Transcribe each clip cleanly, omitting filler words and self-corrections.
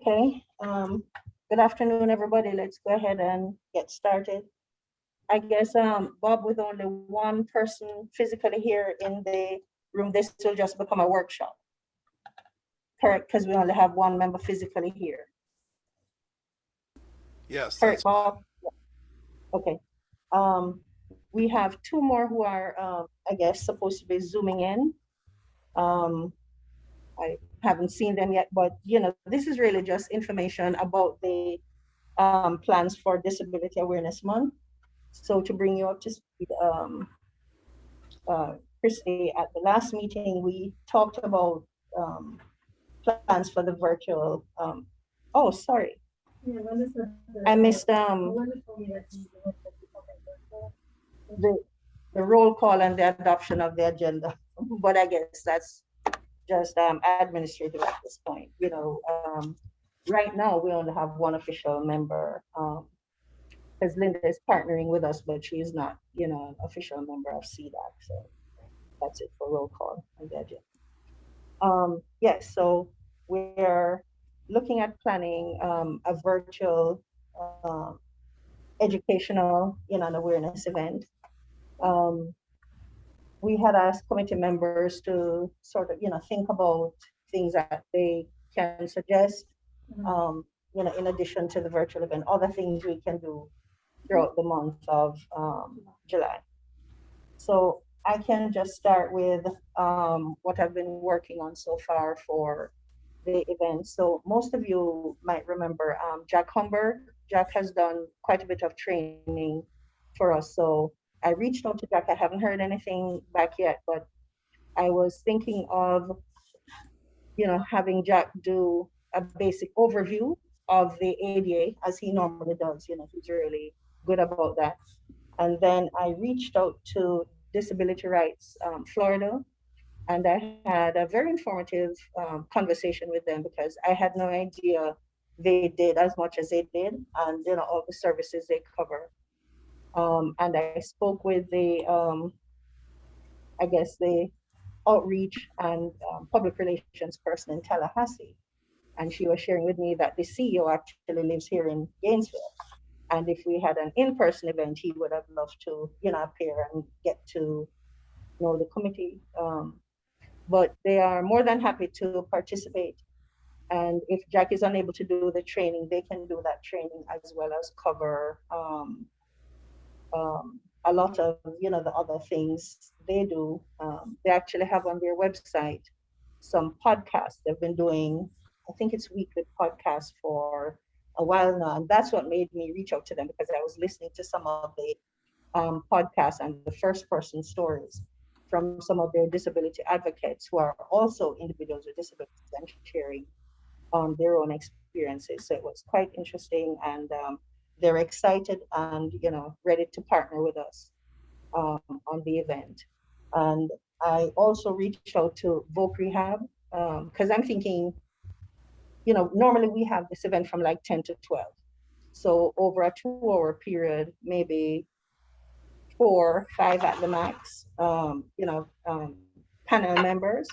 Okay, good afternoon, everybody. Let's go ahead and get started. I guess, Bob, with only one person physically here in the room, this will just become a workshop. Correct, because we only have one member physically here. Yes, Correct, that's fine. Bob? Okay. We have two more who are, I guess, supposed to be zooming in. Um, I haven't seen them yet, but this is really just information about the plans for Disability Awareness Month. So to bring you up to speed, Christy, at the last meeting, we talked about um, plans for the virtual. Oh, sorry, I missed the the roll call and the adoption of the agenda. But I guess that's just administrative at this point. Right now we only have one official member. Because Linda is partnering with us, but she is not, an official member of CDAC. So that's it for roll call and the agenda. Yes, so we're looking at planning a virtual educational, and awareness event. Um, we had asked committee members to sort of, think about things that they can suggest, in addition to the virtual event, other things we can do throughout the month of July. So I can just start with what I've been working on so far for the event. So most of you might remember Jack Humber. Jack has done quite a bit of training for us. So I reached out to Jack. I haven't heard anything back yet, but I was thinking of, having Jack do a basic overview of the ADA as he normally does. He's really good about that. And then I reached out to Disability Rights Florida, and I had a very informative conversation with them because I had no idea they did as much as they did, and all the services they cover. And I spoke with I guess the outreach and public relations person in Tallahassee, and she was sharing with me that the CEO actually lives here in Gainesville. And if we had an in-person event, he would have loved to, appear and get to know the committee. But they are more than happy to participate. And if Jack is unable to do the training, they can do that training as well as cover a lot of, the other things they do. They actually have on their website some podcasts they've been doing. I think it's weekly podcasts for a while now. And that's what made me reach out to them because I was listening to some of the podcasts and the first person stories from some of their disability advocates who are also individuals with disabilities and sharing their own experiences. So it was quite interesting, and they're excited and ready to partner with us on the event. And I also reached out to Voc Rehab because I'm thinking, normally we have this event from like 10 to 12. So over a 2 hour period, maybe 4, 5 at the max, panel members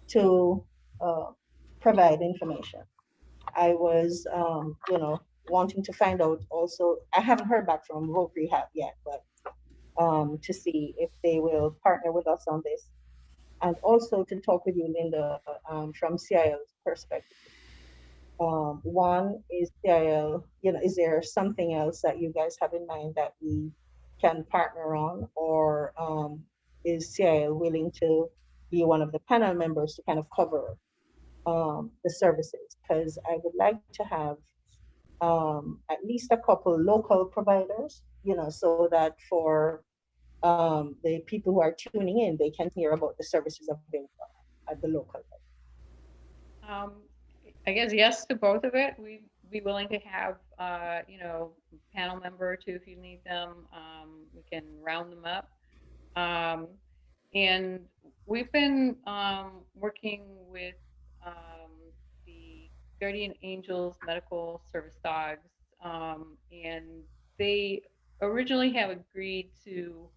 to uh, provide information. I was, wanting to find out also, I haven't heard back from Voc Rehab yet, but to see if they will partner with us on this. And also to talk with you, Linda, from CIL's perspective. One is CIL, is there something else that you guys have in mind that we can partner on, or is CIL willing to be one of the panel members to kind of cover the services? Because I would like to have at least a couple local providers, so that for the people who are tuning in, they can hear about the services available at the local level. Um, I guess yes to both of it. We'd be willing to have, panel member or two if you need them. We can round them up. Um, and we've been working with um, the Guardian Angels Medical Service Dogs, and they originally have agreed to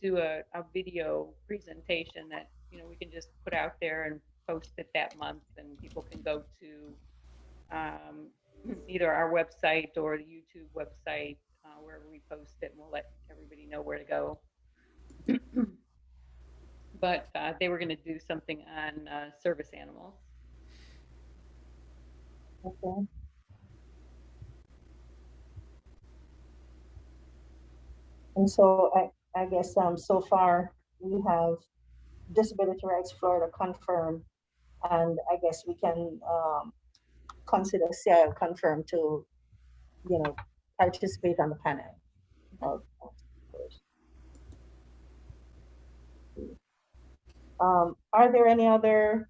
do a video presentation that we can just put out there and post it that month, and people can go to um, either our website or the YouTube website, wherever we post it, and we'll let everybody know where to go. But they were going to do something on service animals. Okay. And so I guess so far we have Disability Rights Florida confirmed, and I guess we can consider CIL confirmed to, participate on the panel. of- are there any other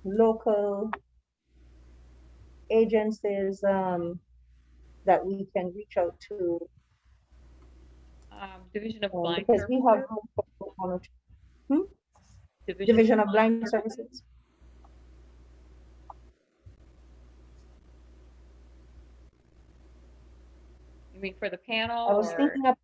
local agencies that we can reach out to? Division of Blind Because we have Services. Division of Blind Services. You mean for the panel? I was thinking of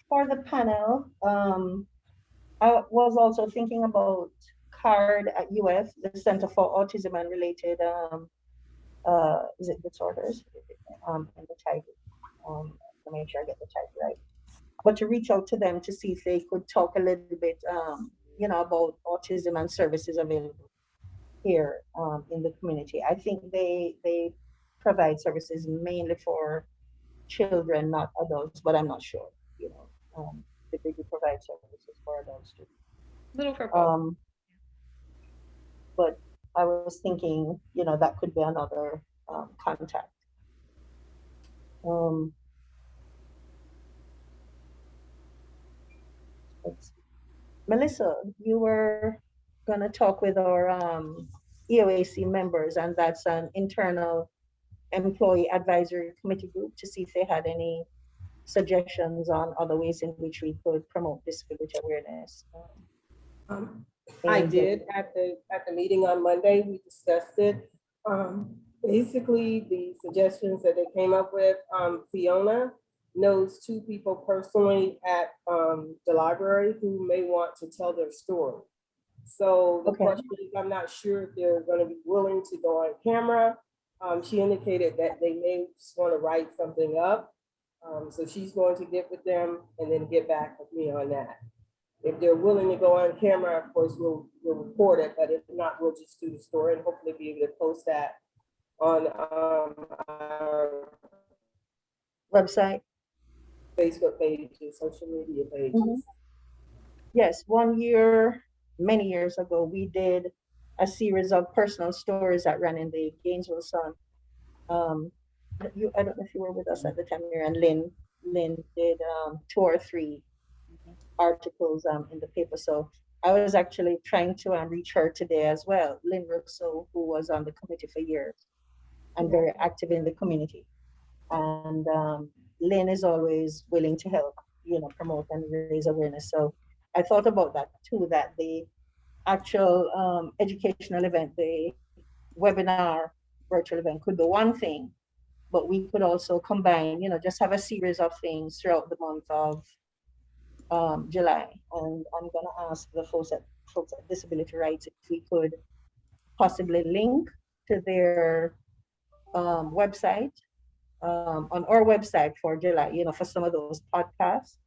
for the panel. I was also thinking about CARD at UF, the Center for Autism and Related is it disorders? And the title. To make sure I get the title right. But to reach out to them to see if they could talk a little bit, about autism and services available here in the community. I think they provide services mainly for children, not adults, but I'm not sure. If they do provide services for adults too. Little for both. But I was thinking, that could be another contact. Melissa, you were going to talk with our EOAC members, and that's an internal employee advisory committee group, to see if they had any suggestions on other ways in which we could promote disability awareness. I did at the meeting on Monday. We discussed it. Basically, the suggestions that they came up with, Fiona knows 2 people personally at the library who may want to tell their story. So the question is, I'm not sure if they're going to be willing to go on camera. She indicated that they may just want to write something up. So she's going to get with them and then get back with me on that. If they're willing to go on camera, of course, we'll record it, but if not, we'll just do the story and hopefully be able to post that on our website, Facebook pages, social media pages. Mm-hmm. Yes, many years ago, we did a series of personal stories that ran in the Gainesville Sun. I don't know if you were with us at the time, and Lynn did 2 or 3 articles in the paper. So I was actually trying to reach her today as well, Lynn Russo, who was on the committee for years and very active in the community. And Lynn is always willing to help, promote and raise awareness. So I thought about that too, that the actual educational event, the webinar virtual event, could be one thing, but we could also combine, just have a series of things throughout the month of July. And I'm going to ask the folks at Disability Rights if we could possibly link to their website on our website for July, for some of those podcasts.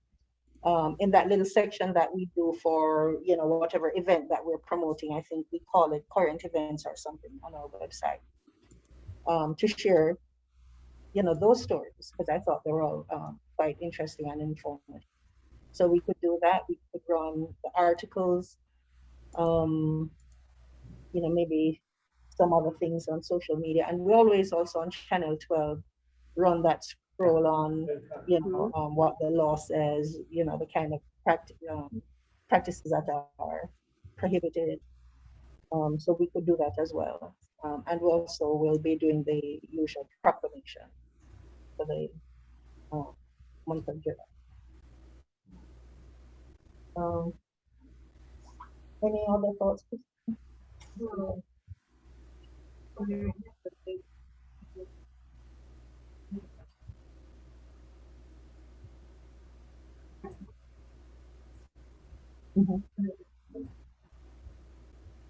In that little section that we do for, whatever event that we're promoting, I think we call it current events or something on our website, to share, those stories, because I thought they were all quite interesting and informative. So we could do that. We could run the articles, maybe some other things on social media. And we always also on Channel 12 run that scroll on, what the law says, the kind of practices that are prohibited. So we could do that as well. And we also will be doing the usual proclamation for the month of July. Any other thoughts?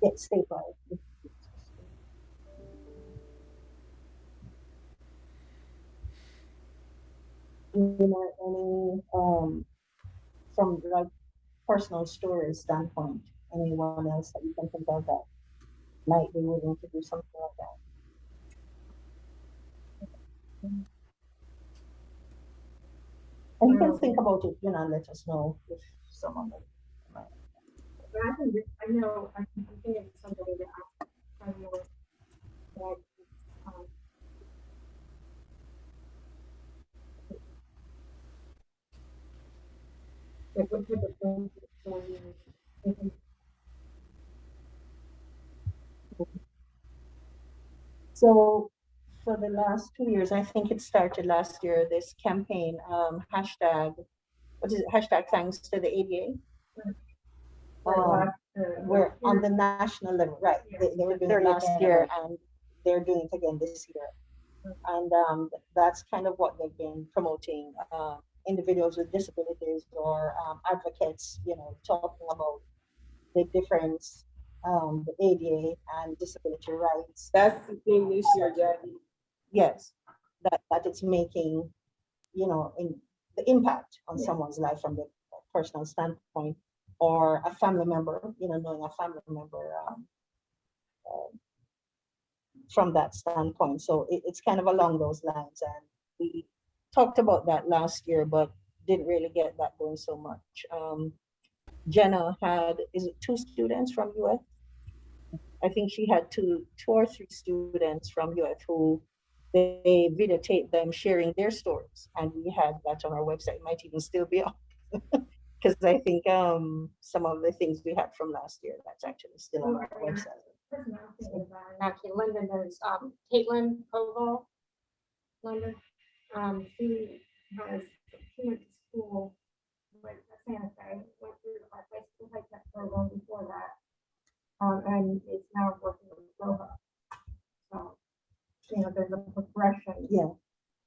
get statewide. You know, any from like personal story standpoint, anyone else that you can think of that might be willing to do something like that? And you can think about it, you know, and let us know if someone might. I know, I can think of somebody that I know that, um, like what type of things it's going on. So for the last 2 years, I think it started last year, this campaign, hashtag, what is it, hashtag thanks to the ADA. We're on the national level, right? They were doing it last year and they're doing it again this year. And that's kind of what they've been promoting, individuals with disabilities or advocates, you know, talking about the difference, the ADA and disability rights. That's the thing this year, Jackie. Yes, that it's making, you know, in the impact on someone's life from the personal standpoint, or a family member, you know, knowing a family member from that standpoint. So it's kind of along those lines. And we talked about that last year, but didn't really get that going so much. Jenna had, is it 2 students from UF? I think she had two or three students from UF who they videotaped them sharing their stories. And we had that on our website, it might even still be up. Because I think some of the things we had from last year, that's actually still on our website. Person I'm thinking about, and actually Linda knows, Caitlin Koval. Linda, she went to school with Santa Fe, went through our high school high tech program before that. And is now working with Groha. So, you know, there's a progression. Yeah.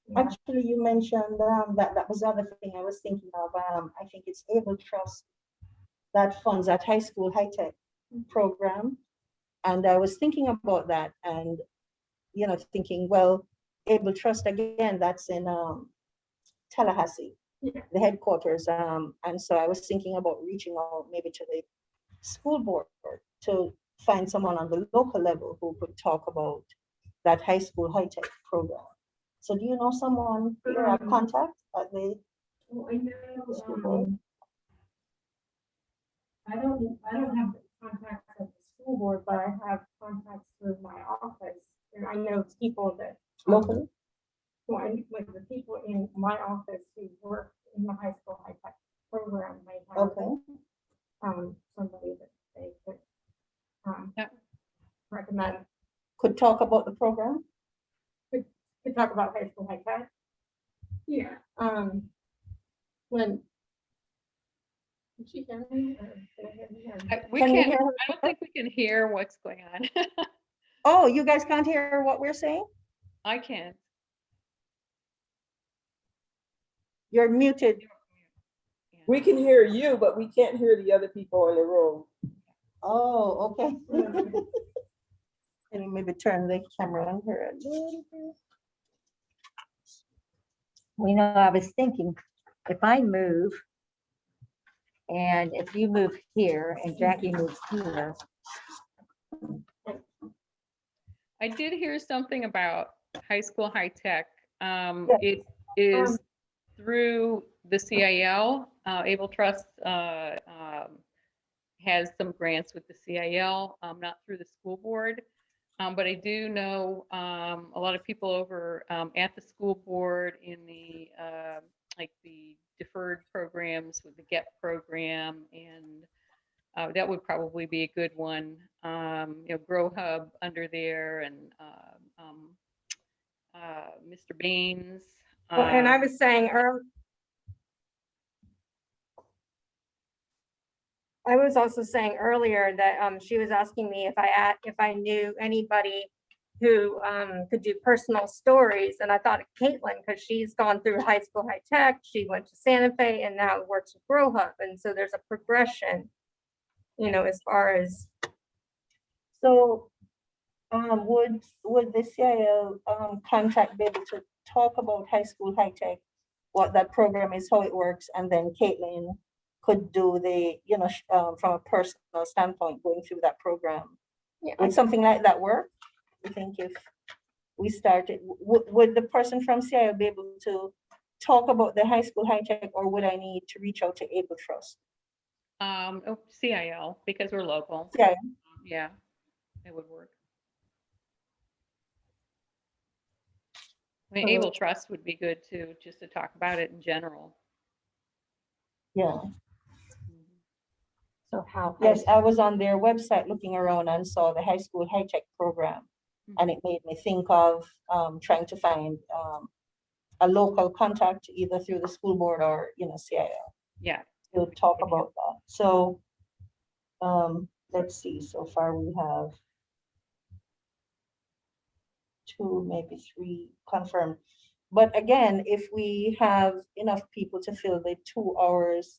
Yeah. Actually, you mentioned that was the other thing I was thinking of. I think it's Able Trust that funds that high school high tech program. And I was thinking about that and, you know, thinking, well, Able Trust, again, that's in Tallahassee, Yeah. the headquarters. And so I was thinking about reaching out maybe to the school board to find someone on the local level who could talk about that high school high tech program. So do you know someone here at contact at the Well, I know, school board? I don't have the contacts at the school board, but I have contacts through my office. And I know people that, Locally? well, like the people in my office who work in the high school high tech program might have, Okay. somebody that they could, Yep. recommend. Could talk about the program? To talk about high school high tech. Yeah, when. Did she hear me? Or did I hear me? Or- We Can you can't, hear I her? don't think we can hear what's going on. Oh, you guys can't hear what we're saying? I can. You're muted. We can hear you, but we can't hear the other people in the room. Oh, okay. Can you maybe turn the camera on her? a little bit? Well, you know, I was thinking, if I move, and if you move here and Jackie moves here, I did hear something about high school high tech. Yes. It is through the CIL. Able Trust has some grants with the CIL, not through the school board. But I do know a lot of people over at the school board in the like the deferred programs with the GET program, and that would probably be a good one. You know, Grow Hub under there, and Mr. Baines. Well, and I was saying, I was also saying earlier that she was asking me if I knew anybody who could do personal stories, and I thought of Caitlin because she's gone through high school high tech. She went to Santa Fe and now works with Grow Hub, and so there's a progression, you know, as far as So, would the CIL, contract be able to talk about high school high tech? What that program is, how it works, and then Caitlin could do the, from a personal standpoint, going through that program. Yeah, Would something like that work? You think if we started, would the person from CIL be able to talk about the high school high tech, or would I need to reach out to Able Trust? CIL, because we're local. CIL, Yeah, it would work. I mean, Able Trust would be good too, just to talk about it in general. yeah. so how? Yes, I was on their website looking around and saw the high school high tech program. And it made me think of trying to find a local contact either through the school board or, CIL Yeah. to talk about that. So let's see, so far we have 2, maybe 3 confirmed. But again, if we have enough people to fill the 2 hours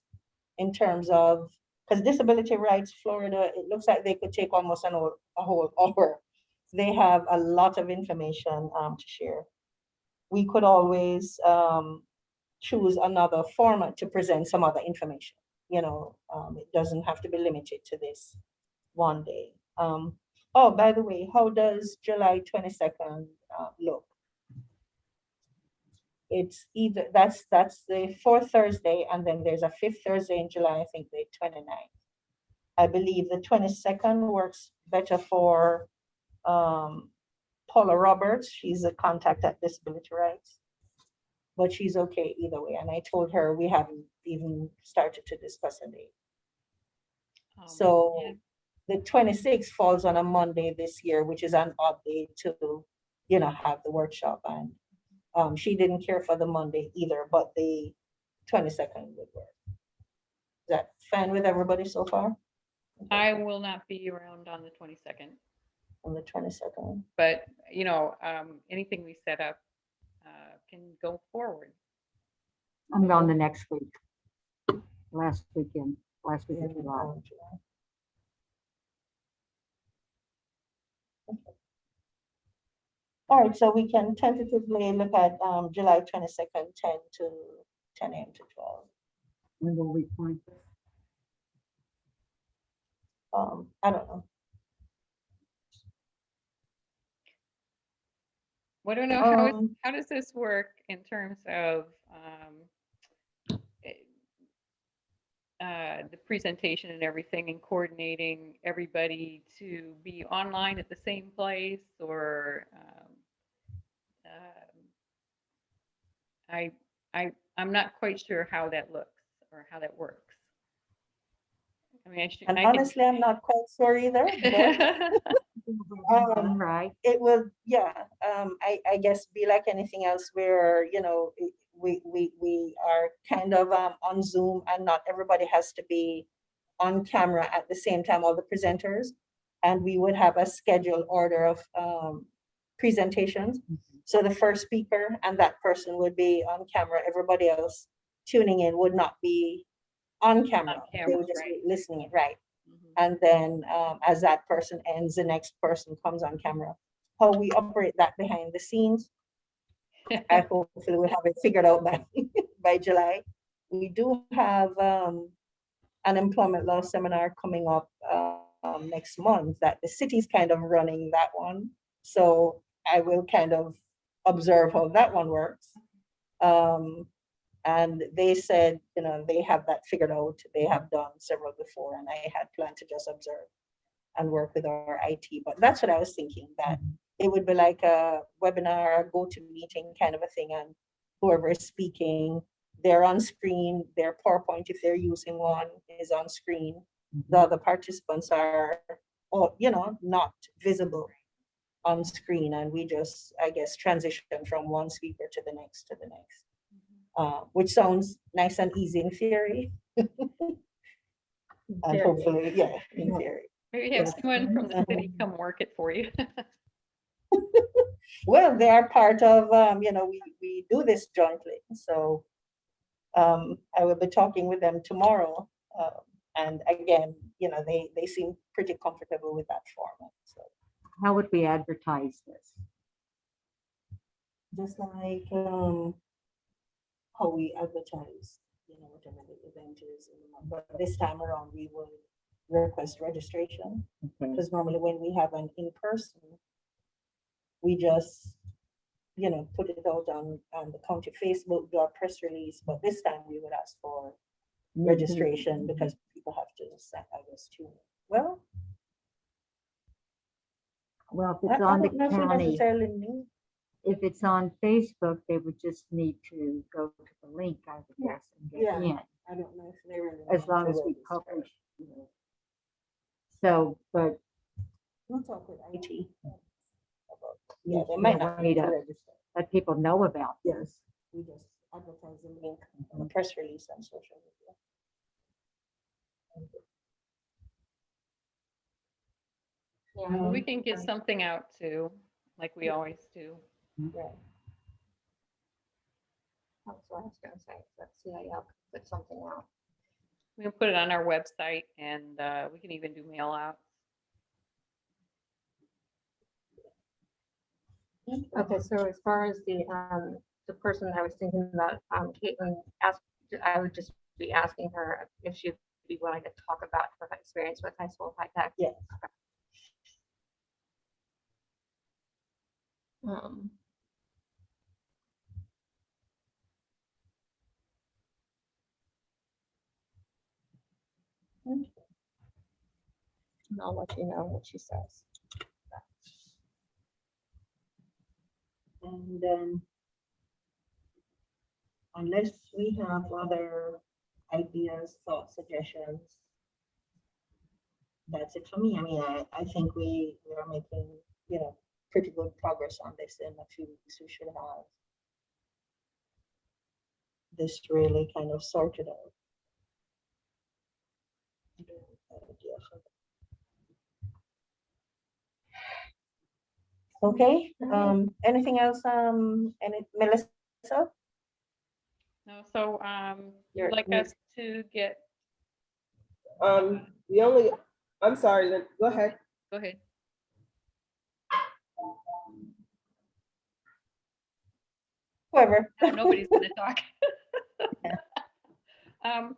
in terms of, because Disability Rights Florida, it looks like they could take almost a whole hour. They have a lot of information to share. We could always choose another format to present some other information. It doesn't have to be limited to this one day. Oh, by the way, how does July 22nd look? It's either, that's the 4th Thursday, and then there's a 5th Thursday in July, I think the 29th. I believe the 22nd works better for Paula Roberts. She's a contact at Disability Rights, but she's okay either way. And I told her we haven't even started to discuss a date. So Yeah. the 26th falls on a Monday this year, which is an odd day to, have the workshop. And she didn't care for the Monday either, but the 22nd would work. Is that fine with everybody so far? I will not be around on the 22nd, On the 22nd. but anything we set up can go forward. I'm gone the next week. Last week of July. All right, so we can tentatively look at July 22nd, 10 a.m. to 12. When will we find this? I don't know. I don't know how does this work in terms of the presentation and everything, and coordinating everybody to be online at the same place, or I'm not quite sure how that looks or how that works. I mean, And honestly, I'm not quite sure either. But, Right. it will, yeah. I guess be like anything else where, we are kind of on Zoom, and not everybody has to be on camera at the same time, all the presenters. And we would have a scheduled order of presentations. So the first speaker and that person would be on camera. Everybody else tuning in would not be on camera. They would just be listening, right? And then as that person ends, the next person comes on camera. How we operate that behind the scenes, I hopefully will have it figured out by July. We do have an employment law seminar coming up next month that the city's kind of running that one. So I will kind of observe how that one works. And they said, they have that figured out. They have done several before, and I had planned to just observe and work with our IT. But that's what I was thinking, that it would be like a webinar, a go-to-meeting kind of a thing, and whoever is speaking, they're on screen, their PowerPoint, if they're using one, is on screen. The other participants are, not visible on screen, and we just, I guess, transition from one speaker to the next, which sounds nice and easy in theory. And hopefully, yeah, in theory. Maybe have someone from the city come work it for you. Well, they are part of, we do this jointly. So I will be talking with them tomorrow And again, they seem pretty comfortable with that format, so. How would we advertise this? Just like, how we advertise, whatever the event is in the month. But this time around, we would request registration, Okay. because normally when we have an in-person, we just, put it out on the county Facebook, do a press release, but this time we would ask for registration because people have to sign, I guess, too. Well, Well, if I it's on the don't know if we county, necessarily need. if it's on Facebook, they would just need to go to the link, I would guess, and get Yeah. in, I don't know if they really. as need long to as we register. publish. So, but We'll talk with IT. about- you Yeah, they know, might not way need to to register. let people know about this. Yes, we just advertise the link on the press release on social media. Yeah. We can get something out too, like we always do. Right. That's what I was gonna say. Let's see how y'all can put something out. We can put it on our website and we can even do mail out. Okay, so as far as the person I was thinking about, Caitlin asked, I would just be asking her if she'd be willing to talk about her experience with high school high tech. Yes. Um, and I'll let you know what she says. And unless we have other ideas, thoughts, suggestions, that's it for me. I mean, I think we are making, pretty good progress on this. In a few weeks, we should have this really kind of sorted out. Okay, anything else, Melissa? No, so You're you'd like mute. us to get, I'm sorry, go ahead. go ahead. Whoever. No, nobody's gonna talk. Um,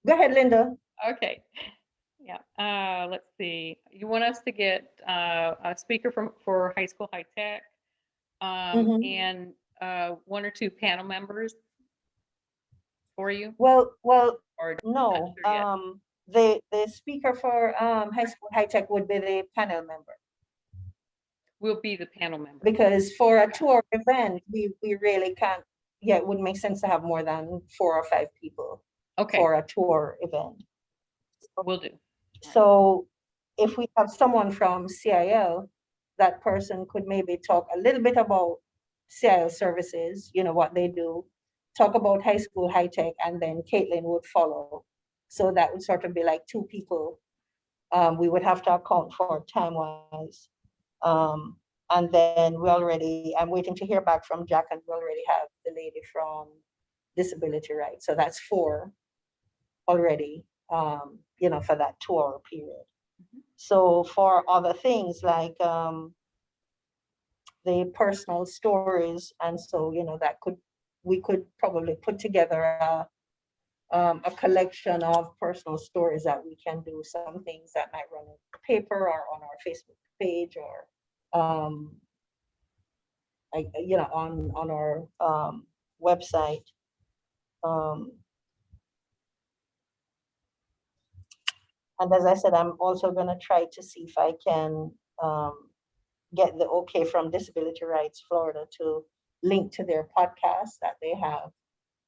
Go ahead, Linda. okay. Yeah, let's see. You want us to get a speaker for high school high tech, Mhm. and one or two panel members for you, Well, or no, sure yet. the speaker for, high school high tech would be the panel member. We'll be the panel member. Because for a tour event, we really can't, it wouldn't make sense to have more than 4 or 5 people Okay, for a tour event. we'll do. So if we have someone from CIL, that person could maybe talk a little bit about CIL services, what they do, talk about high school high tech, and then Caitlin would follow. So that would sort of be like 2 people. We would have to account for time-wise. And then I'm waiting to hear back from Jack, and we already have the lady from Disability Rights. So that's 4 already, for that tour period. Mhm. So for other things like, the personal stories, and so, we could probably put together a collection of personal stories that we can do, some things that might run in the paper or on our Facebook page, or on our website. And as I said, I'm also going to try to see if I can get the okay from Disability Rights Florida to link to their podcast that they have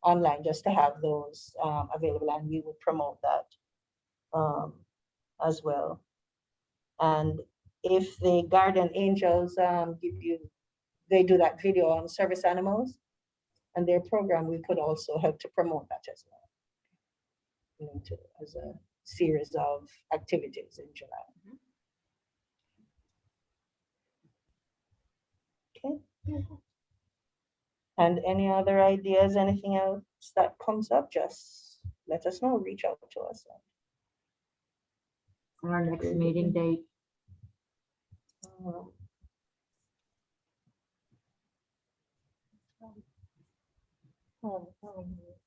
online, just to have those available, and we would promote that as well. And if the Guardian Angels they do that video on service animals and their program, we could also help to promote that as well, as a series of activities in July. Okay. And any other ideas, anything else that comes up, just let us know, reach out to us. Our next meeting date. Um,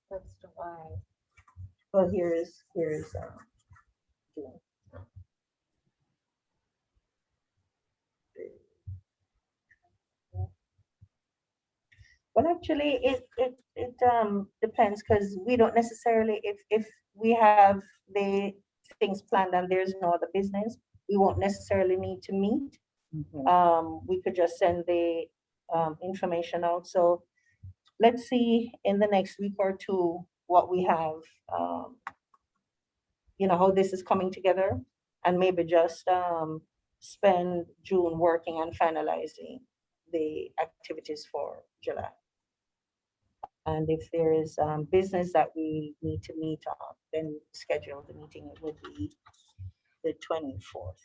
That's July. Well, here's June. Well, actually, it depends, because we don't necessarily, if we have the things planned and there's no other business, we won't necessarily need to meet. We could just send the information out. So let's see in the next week or two what we have, how this is coming together, and maybe just spend June working on finalizing the activities for July. And if there is business that we need to meet on, then schedule the meeting. It would be the 24th.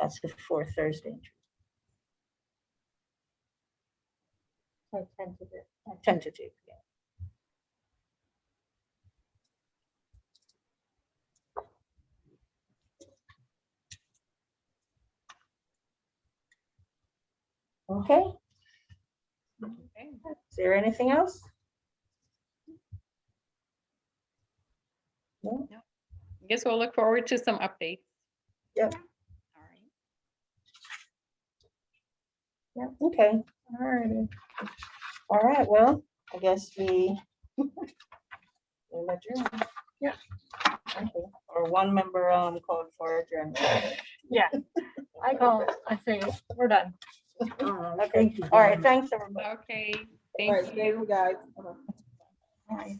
That's the fourth Thursday. So tentative. Tentative, yeah. Okay, Okay. is there anything else? No? I guess we'll look forward to some updates. Yep. All right. Yeah, okay, all righty. All right, well, I guess we. we'll adjourn. Yeah. Okay. Or one member called for adjournment. Yeah. I say, we're done. Okay, Thank you, all right, Jen. thanks, everybody. Okay, All thank right, thank you. you, guys. Bye.